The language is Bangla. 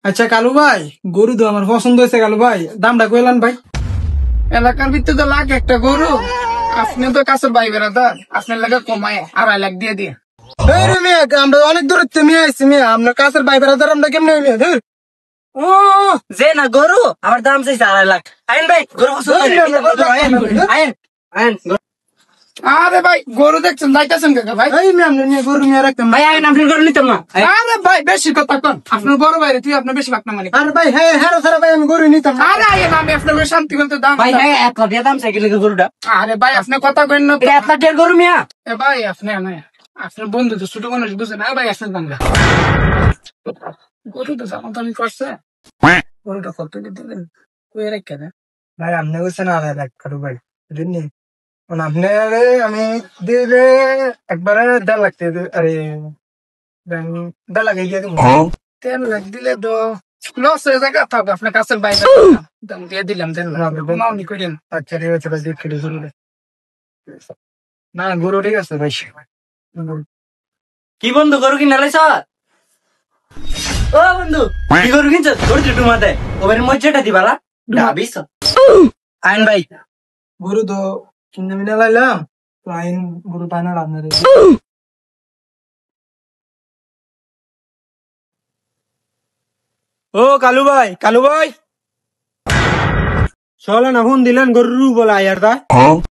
আচ্ছা কালু ভাই, গরু তো আমার পছন্দ হয়েছে। কালু ভাই, দামটা কইলান ভাই। এলাকার ভিতরে তো লাখ একটা গরু। আপনি তো কাছের ভাই বেড়াদার, আপনার লাগে কমায় 2.5 লাখ দিয়ে দিয়ে। এই রে মিয়া, আমরা অনেক দূর থেকে মিয়া আইছি মিয়া, আপনার কাছের ভাই বেড়াদার আমরা কেমনে মিয়া ধুর। ও যে না গরু আমার দাম চাইছে 2.5 লাখ। আইন ভাই গরু পছন্দ হয়েছে? আইন আইন আরে ভাই গরু দেখছেন, যাইতেছেন কাকা ভাই। এই মিয়া, আমরা নিয়ে গরু নিয়ে রাখতাম ভাই আইন আপনি গরু নিতাম না। আরে ভাই বেশি কথা কন, আপনার বড় ভাই রে, তুই আপনার বেশি ভাগ না মানে। আরে ভাই, হ্যাঁ হ্যাঁ সারা ভাই, আমি গরু নিতাম না। আরে আইন, আমি আপনার শান্তি বলতে দাম। ভাই হ্যাঁ 1 লাখ দিয়ে দাম চাই কি গরুটা? আরে ভাই আপনি কথা কইন না তো। এটা 1 লাখ টাকার গরু মিয়া। এ ভাই আপনি আপনার বন্ধু তো ছোট মানুষ, বুঝে না ভাই, আপনার দাম গরু তো জামাতানি করছে। গরুটা কত দিতেন কই রেখে দেন ভাই আপনি বলছেন আড়াই লাখ কালু ভাই, বুঝলেন? মানে আপনি আমি দিলে একবারে 1.5 লাখ দিয়ে আরে 1.5 লাখ দিয়ে দিব। 3 লাখ দিলে তো লস হয়ে যায়, থাকবে আপনার কাছের বাইরে দাম দিয়ে দিলাম 3 লাখ। মাউনি করেন। আচ্ছা ঠিক আছে ভাই, দেখে গরু না, গরু ঠিক আছে ভাই। কি বন্ধু গরু কিনা লাইছ? ও বন্ধু কি গরু কিনছ? গরু দুটো মাথায় ওবারে মজ্জাটা দিবালা ডাবিস। আইন ভাই গরু তো কিনে মিনে লাইলাম, তো আইন গরু পায় না আপনার। ও কালু ভাই, কালু ভাই, চলে না ফোন দিলেন গরু বলে আয়ার দা।